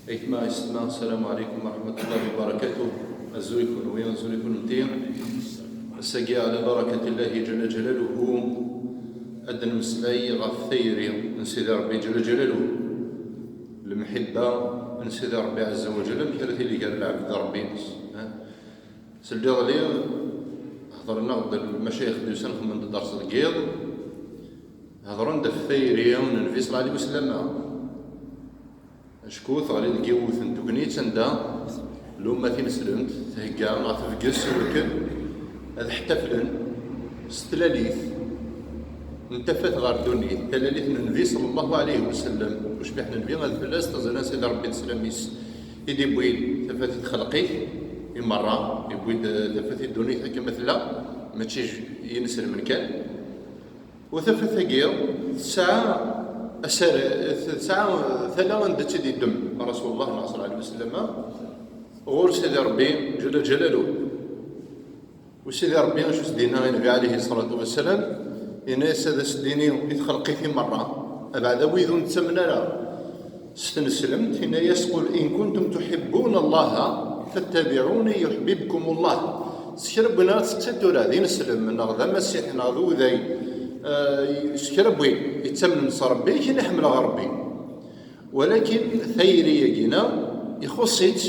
Eikma isma, assalamu alaikum wa rahmatullahi wa barakatuh. Azurikun wa yanzurikun mtir. Assagi ala barakatillahi jalla jalaluhu. Adn mislay ghaf thayri nsidi Rabbi jalla jalaluhu. المحبة نسيد ربي عز وجل مثل اللي قال العبد ربي سلجا لي هضرنا ضد المشايخ اللي يسنخم من درس القيض هضرنا دفيري ونبي صلى الله عليه وسلم شكوث غالي القيوث نتوكنيت عندها لوما في نسلمت تهكا نعطف قس ولكن هذا احتفلا ستلاليث نتفت غار دوني تلاليث النبي صلى الله عليه وسلم واش بحنا نبي غاد فلاس تزرنا سيدي ربي تسلميس يدي بويد تفات خلقيه مرة يبويد تفات الدوني كما مثلا ما تشيش ينسل من كان وثفت غير ساعة أسر ساعة ثلاثة ندت دي الدم رسول الله صلى الله عليه وسلم غور سيدي ربي جل جلاله وسيدي ربي شو سدينا النبي عليه الصلاة والسلام الناس هذا سديني يتخلقي في مرة بعد ويذ نتسمنا لا استنسلمت هنا يقول إن كنتم تحبون الله فاتبعوني يحببكم الله سكربنا تستدر هذه نسلم من غدا مسيحنا ذو ذي سكربوي يتسمن صربي كي نحمل غربي ولكن ثيري يجينا يخصيت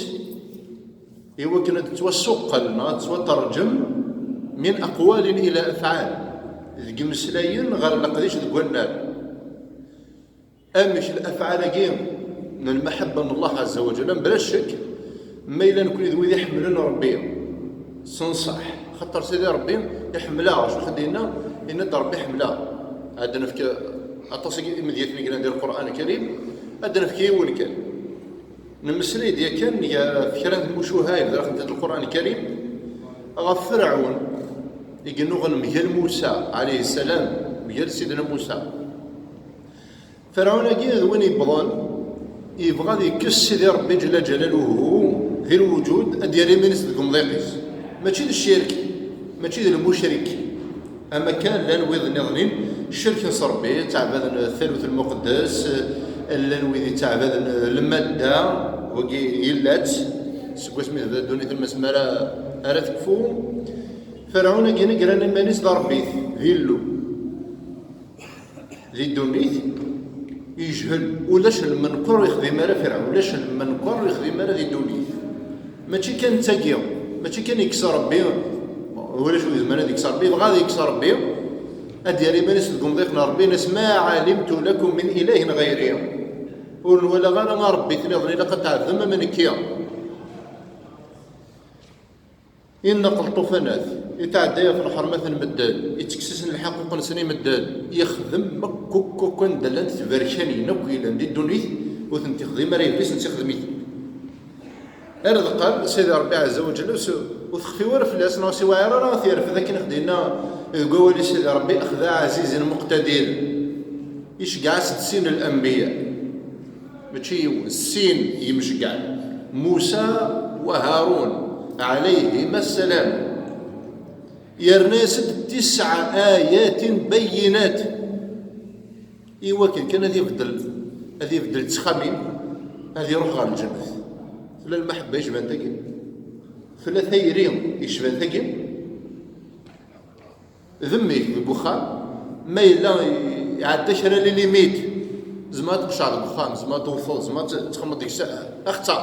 يمكن توسق لنا تترجم من أقوال إلى أفعال ذي مسلاين غير لقديش تقولنا أمش الأفعال جيم من المحبة من الله عز وجل بلا شك ما إلا نكون ذوي يحملون ربي صنصح خطر سيدي ربي يحملها واش خدينا إن ربي يحملها عندنا في أتصي مديتني قلنا ندير القرآن الكريم عندنا في كيون كان نمسلي ديا كان يا فكرة المشوهاي داخل القرآن الكريم غف فرعون يقنوغ مجال موسى عليه السلام مجال سيدنا موسى فرعون جي وين يبغى يكس سيدي ربي جل جلاله في الوجود اديري من يصدقهم ضيقيس ماشي الشرك ماشي المشرك اما كان لا نويض نظنين الشرك نصربي تعبد الثالوث المقدس لا نويض تعبد الماده وكي يلات سكوس من دوني المسمره ارا تكفو فرعون جينا قرانا مانيس ضربيت ذيلو ذي دونيت يجهل ولاش المنقر يخدم على فرعون ولاش المنقر يخدم على ذي دونيت ماشي كان تاقيا ماشي كان يكسر ربي ولا شو زمان هذيك يكسر ربي بغا يكسر ربي اديري مانيس لكم ضيقنا ربي ناس ما علمت لكم من اله غيري ولا غير ما ربيتني ظني لقد تعذم من كيا إن قلطفنات يتعدى في الحرمات المدال يتكسس الحقوق نسني مدال يخدم مكوكو كون دلانت تباركاني نوكي لاندي دوني وثنتي خدمة راه يبليس نتي خدميتي هذا قال سيدي ربي عز وجل وثخفي ورا فلاس ناصي واعر راه ثير فذاك نخدينا قول سيدي ربي اخذ عزيز مقتدر يشقع 6 سنين الانبياء ماشي السين يمشقع موسى وهارون عليهما السلام يرناس 9 آيات بينات إيوا كان هذه يفضل تخمين هذه يروح غير الجنة فلا المحبة يشبان ثقيل فلا ثيرين يشبان ثقيل ذمي البخام ما إلا يعدى شرا لي ميت زما تقشع البخام زما توفض زما تخمض ديك الساعة أختار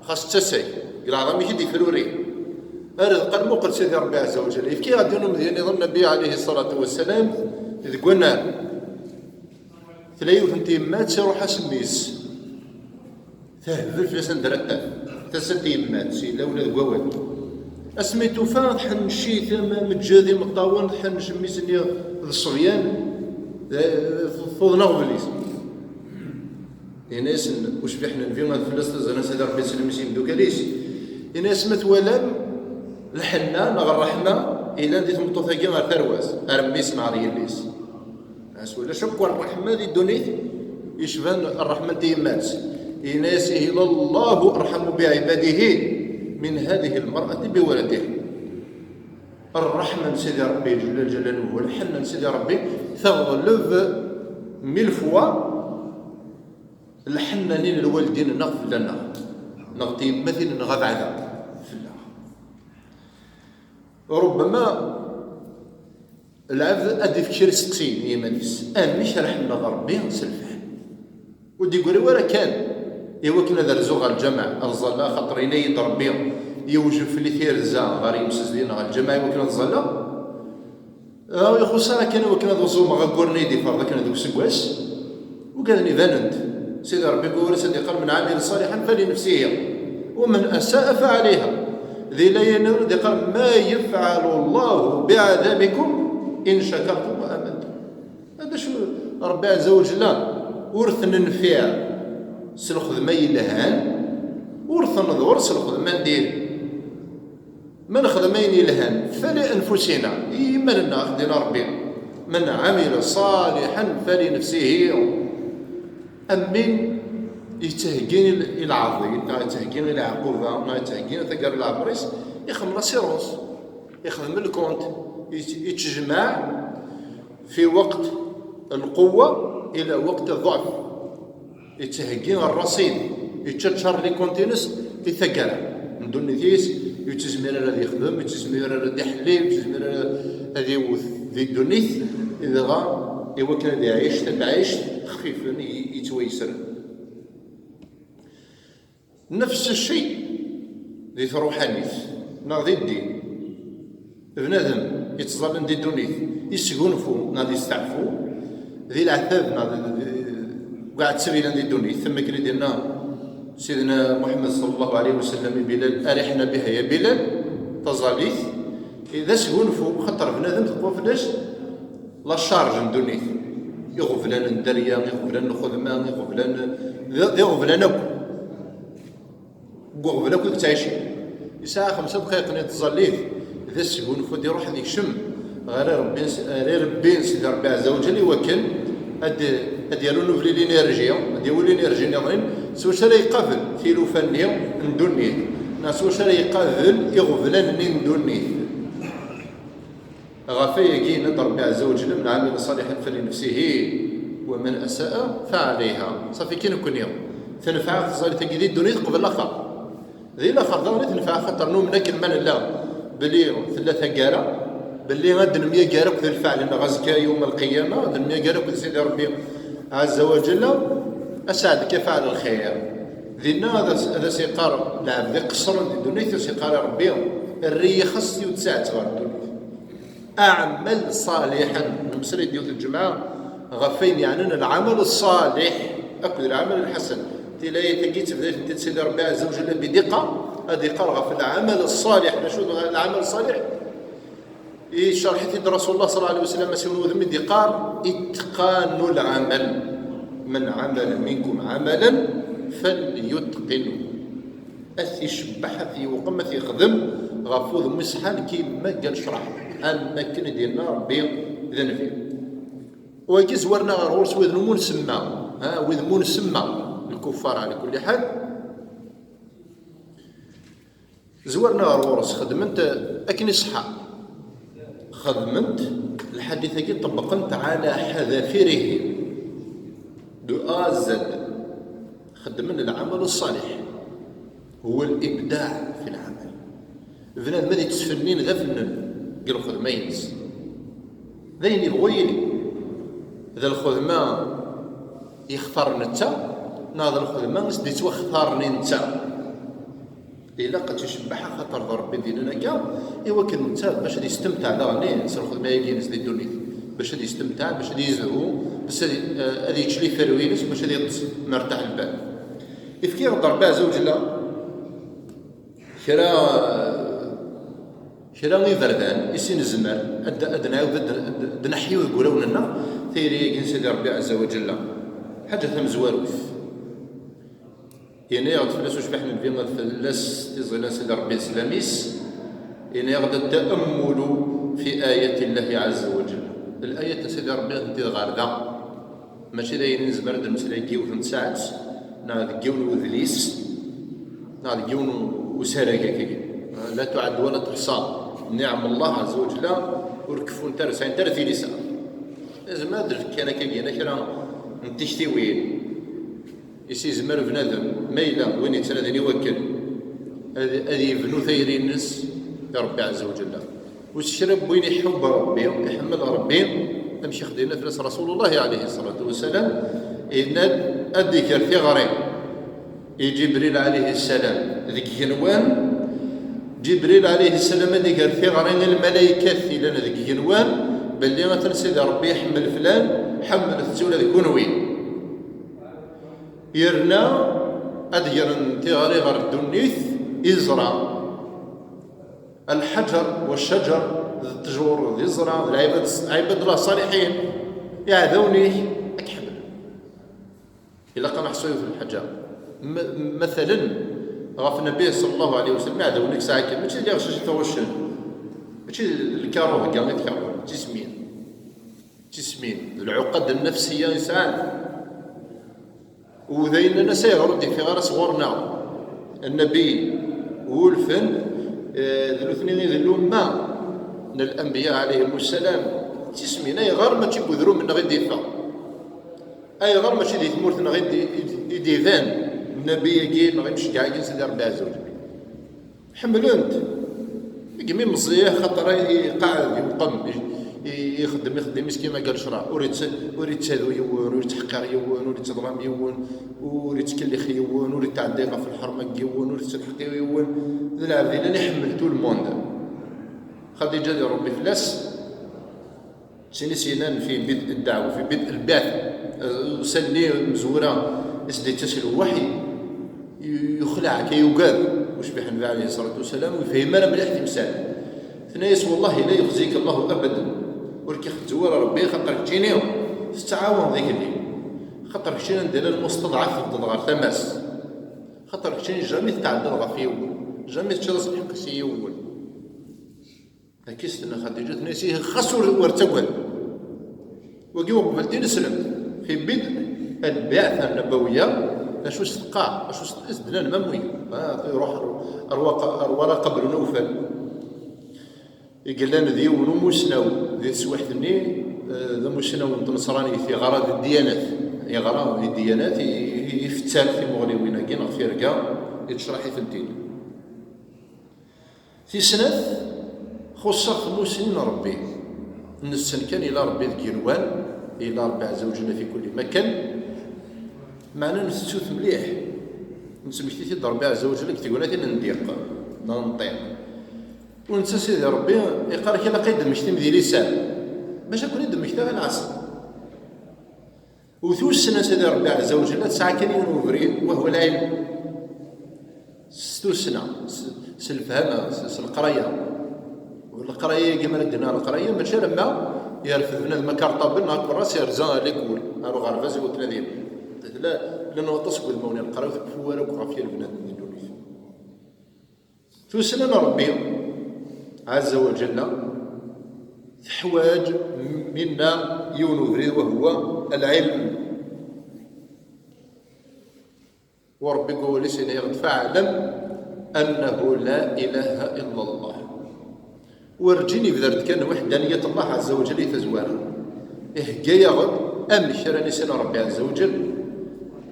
خاص تسعي قال عظمي كي فروري هذا قال موقل سيدي ربي عز وجل كي غادي نظن النبي عليه الصلاة والسلام إذ قلنا تلاقيو ثنتي مات سيروح اسميس تهبل فلاس ندرأ تسنتي مات سيلا ولا قوال اسميتو فان حن شي ثما متجاذي مطاون حن شميسني الصبيان فوضنا غبليس الناس واش بحنا نفينا فلاس زنا سيدي ربي سلمي دوكاليس الناس متولم الحنان غير الرحمه الى ديت مطوثاكي غير ثرواس ارميس مع رياليس ناس ولا شكوا الرحمه دي دونيت يشبان الرحمه ديمات الناس الى الله ارحم بعباده من هذه المراه بولده الرحمه سيدي ربي جل جلاله والحنان سيدي ربي تغلب 1000 fois الحنانين الوالدين نغف لنا نغطي مثل نغف عذاب في الله. ربما العبد ادي في شي سقسين يمانيس مش راح نلغى ربي سلفه ودي يقول ورا كان ايوا كنا درزو غير الجمع الظلا خاطر ينيد ربي يوجب في اللي تيرزا غير يمسزلين غير الجمع ايوا كنا الظلا يا خساره كان وكنا دوزو ما غورني دي فرض كان دوك سكواس وقال لي ذننت سيدي ربي يقول سيدي قال من عامل صالحا فلنفسه ومن اساء فعليها ذي لا ينور ذي قال ما يفعل الله بعذابكم إن شكرتم وآمنتم. هذا شو ربي عز وجل ورث النفع سلخذ يلهان ورث نظور سلخذ ما ندير ما ناخذ ما يلهان فلأنفسنا إيمان الناخ دينا ربي من عمل صالحا فلنفسه أمين يتهجين العظيم يتهجين العقوبة يتهجين ثقر العبريس يخدم لاسيرونس يخدم الكونت يتجمع في وقت القوة إلى وقت الضعف يتهجين الرصيد يتشر لي كونتينس في ثقر من دون نثيس يتزمير الذي يخدم يتزمير الذي يحليب يتزمير الذي ذي دونيث إذا غا يوكل الذي عيش تبعيش خفيفا يتويسر. نفس الشيء ذي روحانيث ناضي الدين بنادم يتظلم دي دونيث يسقونفو ناضي يستعفو ذي العذاب ناضي قاعد سبيلا دي دونيث ثم كري ديالنا سيدنا محمد صلى الله عليه وسلم بلال أرحنا بها يا بلال تظاليث إذا سقونفو خطر بنادم تقوى فلاش لا شارج ندونيث يغفلان الدريا يغفلان الخدمة يغفلان قوغ كنت تعيشي الساعة 5 دقائق نتظليت إذا السجون فودي يروح هذيك شم غير ربي سيدي ربي عز وجل يوكل هاد يالو نوفلي لينيرجيا هاد يولي لينيرجيا نظرين سوا شرا يقابل ثيلو فنيا ندونيه سوا شرا يقابل يغفلان ندونيه غفايا كي ند ربي عز وجل من عامل صالحا فلنفسه ومن أساء فعليها صافي كي نكون يوم تنفع صالح تجديد الدنيا قبل الآخر ذي الآخر ضروري تنفع خاطر نوم لكن من الله بلي ثلاثة قارة بلي غاد 100 قارة كذا الفعل إن غزكا يوم القيامة غاد 100 قارة كذا سيدي ربي عز وجل أسعدك فعل الخير ذينا هذا سيقار العبد قصر الدنيا سيقار ربي الري خص يتساعد غير الدنيا أعمل صالحا نمسري ديوت الجماعة غفين يعني العمل الصالح أكد العمل الحسن تلاقي تجي تبدا انت سيدي ربي عز وجل بدقه هذه قرغه في العمل الصالح نشوف العمل الصالح شرحت رسول الله صلى الله عليه وسلم سيقولوا ذم دقار اتقان العمل من عمل منكم عملا فليتقنه اثي شبح في وقمه يخدم غفوظ مسحان كيما قال شرح المكن ديالنا ربي اذن فيه ويجي زورنا غير وذنمون سما وذمون سما الكفار على كل حال زورنا غورس خدمت اكني صحى خدمت الحديث كي طبقت على حذافيره دو ازد خدمنا العمل الصالح هو الابداع في العمل بنادم ماذا تسفنين ذا فنن قالوا خدمينز ذين يبغيني ذا الخدمه يختار نتا ناظر الخدمه سدي توختارني نتا الا قد تشبح خاطر ربي ديالنا كاع ايوا كان نتا باش يستمتع لا نسر الخدمه يجي سدي الدنيا باش يستمتع باش يزهو باش هذه تشلي فروينس باش مرتاح البال كيف ربي عز وجل شرا غير بردان يسين الزمر ادنا نحيو يقولون لنا ثيري سيدي ربي عز وجل حاجه ثم زواروث يعني يغد فلاس وشبح من فيما فلاس تزغنا سيدي ربي سلاميس يعني يغد التأمل في آيات الله عز وجل الآية سيدي ربي غدي غارده ماشي دايرين نزبر د المسألة كيوث ساعات ناض كيون وذليس ناض كيون وسراكا كي لا تعد ولا تحصى نعم الله عز وجل وركفون ترسين ترثي لسان لازم هذا كان كيجينا كرا نتشتي وين يسيزمر بنادم ميلا وين يتنادى يوكل هذه يبنو ثيري الناس يا ربي عز وجل. والشرب وين يحب ربي يحمل ربي امشي خدينا فلس رسول الله عليه الصلاه والسلام ان الذكر في غريب جبريل عليه السلام ذيك جنوان جبريل عليه السلام ذكر في غرين الملائكه لنا ذيك جنوان بل ما تنسى ربي يحمل فلان حمل السوله ذيك وين يرنا أدير انتغاري غير الدنيث يزرع الحجر والشجر التجور يزرع عباد الله الصالحين يعذوني أكحبل إلا كان حصيو في الحجر مثلا غاف النبي صلى الله عليه وسلم يعذونيك ساعة كامل ماشي اللي غشاش يتوشل ماشي الكاروه كاع يتكاروه جسمين العقد النفسية يسعان وذيننا سيغردي في غير صغورنا النبي والفن ذلوثنين ذلون ما من الأنبياء عليهم السلام تسمينا غير ما تجيبوا ذرو من غير دفاع أي غير ما تجي ثمورتنا غير ديفان النبي يجي غير مش كاع يجي سيدي ربي عز وجل حملونت يقمي مزيه خاطر يقعد يقم يخدم مسكين ما قالش راه وريت تسادو يوون وريت تحقير يوون وريت تظلم يوون وريت تكلخ يوون وريت تعديقه في الحرمه يوون وريت تحقير يوون لا انا حملتو الموند خديجه ديال ربي فلاس سيني سينان في بدء الدعوه في بدء البعث سني مزوره يسدي تسل الوحي يخلع كيوقاد وشبح النبي عليه الصلاه والسلام ويفهم انا مليح تمثال ثنايس والله لا يخزيك الله ابدا ولكن زوار ربي خاطر تجيني تتعاون ذيك اللي خاطر كشي ندير المستضعف ضد غير تماس خاطر كشي جامي تتعدل غفيو جامي تشرس الحق يول كيستنا خديجه نسيه خسر ورتقل وقيو قبلتين سلم في بدء البعثه النبويه اش استقاع اش استدلال مموي يروح أروى قبل نوفل يقول لنا ذي ونموسناو ذي السواحثني ذا موسناو نصراني في غراض الديانات هي غراض الديانات يفتال في مغلوين كي في ركا يتشرحي في الدين في سنة خصة 5 سنين ربي السن كان إلى ربي الكيروان إلى ربي عز وجل في كل مكان معنا نستوث مليح نسميتي ربي عز وجل كتقول لك نديق ننطيق ونسى سيدي ربي يقال لك الا قيد مشتم ذي لسان باش يكون يدم مشتا غير العصر وثوش سنة سيدي ربي عز وجل تسعة كان ينوفري وهو العلم 6 سنة الفهم القرايه والقرايه كما ندينا القرايه ماشي لما يرفد بنادم كارطابل نهار راس يرزا ليكول هارو غرفازي وتنادير لا لانه تصب الموني القرايه فوارق وغافيه البنادم من دونيس توسلنا ربي عز وجل حواج منا يونوفري وهو العلم وربي يقول لسنا فاعلم انه لا اله الا الله ورجيني بذرت كان وحدانيه الله عز وجل تزوارا إهجايا غد امشي راني سنا ربي عز وجل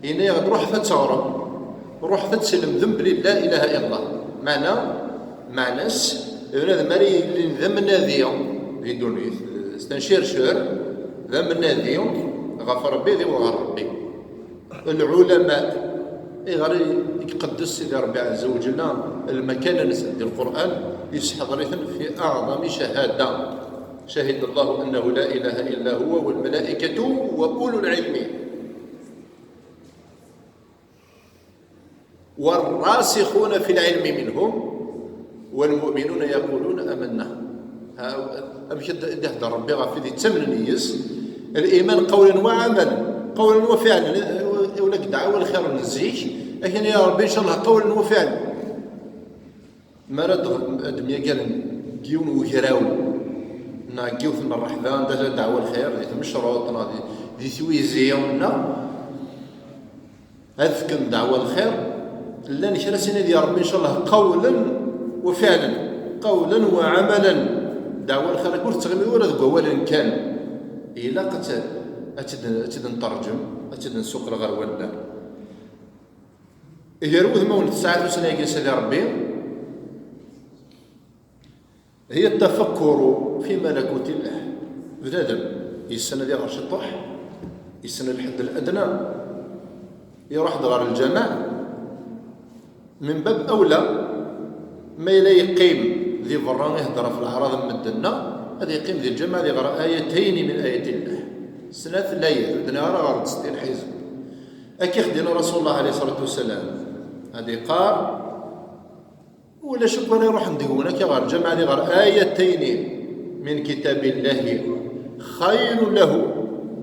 إني غد روح فتسورا روح فتسلم ذنب لا اله الا الله معناس هذا مالي ذم الناذية في دوني استنشير ذم الناذية غفر ربي ذي وغفر ربي العلماء غير يقدس سيدي ربي عز وجل المكان نسد القرآن يسحض في أعظم شهادة شهد الله أنه لا إله إلا هو والملائكة وأولو العلم والراسخون في العلم منهم والمؤمنون يقولون آمنا أمشي يهدر ربي غافي ذي تمنيز الإيمان قولا وعملا قولا وفعلا ولك دعوة الخير نزيك لكن يا ربي إن شاء الله قولا وفعلا ما رد أدمية قال جيون وجراو ناقيو ثم الرحبان دا دعوة الخير ذي مشروط ذي ثويزيونا هذا دعوة الخير لا نشرى سنة يا ربي إن شاء الله قولا وفعلا قولا وعملا دعوة الخير كل تغمي ولا قولا كان إلا قد أتد نترجم أتد نسوق الغر ولا يروذ مون الساعة وسنة سيدي ربي هي التفكر في ملكوت الله. بنادم يستنى ديال غير الشطوح، يستنى الحد الأدنى، يروح دغار الجماع، من باب أولى ما إلا يقيم ذي برا يهضر في الأعراض مدنا، هذا يقيم ذي الجماع ذي غير آيتين من آيات الله، 3 لايات ودنا غير 60 حزب. أكي خدينا رسول الله عليه الصلاة والسلام هذه قال ولا شوف ولا يروح نديونا كي غير جمع لي غير آيتين من كتاب الله خير له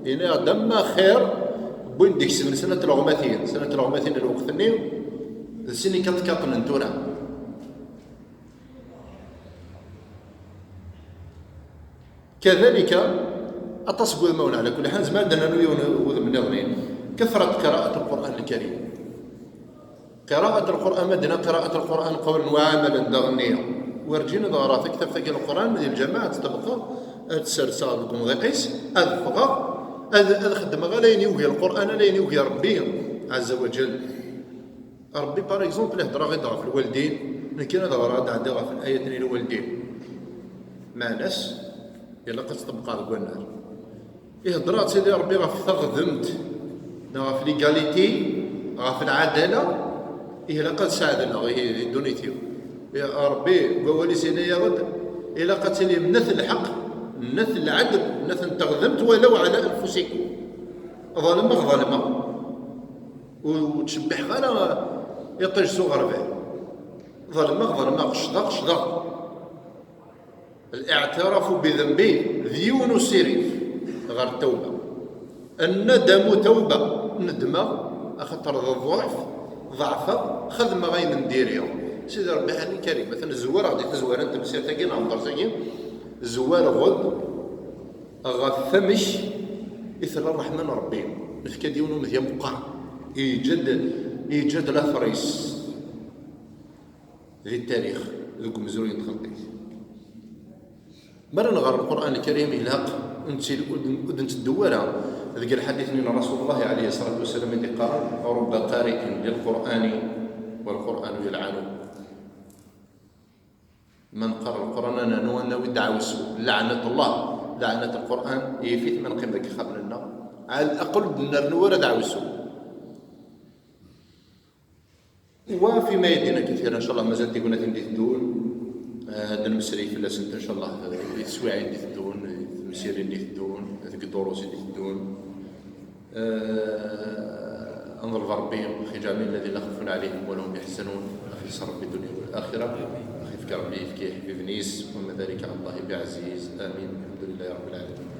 إن دم خير بوين ديك سنة الغماثين الوقت النيو السنة كتكاطن انتونا. كذلك أتصقوا المولى على كل حال زمان دنا نويون وذم نغنين كثرة قراءة القرآن الكريم. قراءة القرآن مدنا قراءة القرآن قولا وعملا دغنيا ورجينا ضغرات كتاب ثقيل القرآن ديال الجماعة تبقى تسرسال لكم ضيقيس أذفغا أذ خدم غا يوهي القرآن لا يوهي ربي عز وجل. ربي بار اكزومبل يهضر غير في الوالدين، لكن هذا غراد عندها في الآية ديال الوالدين مع ناس إلا قد تطبق على النار يهضر سيدي ربي غا في ثغذمت غا في ليغاليتي غا في العدالة إلا قد ساعدنا غير دونيتيو يا ربي قولي سيدي يا غد إلا قد سيدي منثل الحق منثل العدل منثل تغذمت ولو على أنفسكم ظلمة وتشبح غانا يطيش غربه ظلمة شضق الاعتراف بذنبه ذيون السريف غير التوبة. الندم توبة ندمة أخطر ضعفة خدمة غير نديريها سيدي ربي حالي كريم. مثلا الزوار غادي تزوار انت مسيرتك نهضر ساكين الزوار غد غثمش إثر الرحمن ربي نفكا ديونو مذيا بقع يجد لاثريس ذي التاريخ ذوك مزروين تخلقيت مرة نغر القرآن الكريم إلهاق أدن تدورها ذكر الحديث من رسول الله عليه الصلاة والسلام الذي قال رب قارئ للقرآن والقرآن يلعنه. من قرأ القرآن نوى دعوة السوء لعنة الله لعنة القرآن يفيت من قيمة خبر لنا على الأقل بدنا نورا دعوة السوء. وفيما يدينا كثيرا إن شاء الله مازال تيقولنا تندي الدون هذا المسري في اللاسنت إن شاء الله السواعي يدي الدون المسيري يدي الدون هذيك الدروس يدي الدون انظر غربي اخي جميع الذين لا خوف عليهم ولا هم يحزنون اخي صرف الدنيا والاخره اخي فكر بي في كيح في فنيس وما ذلك على الله بعزيز امين الحمد لله رب العالمين.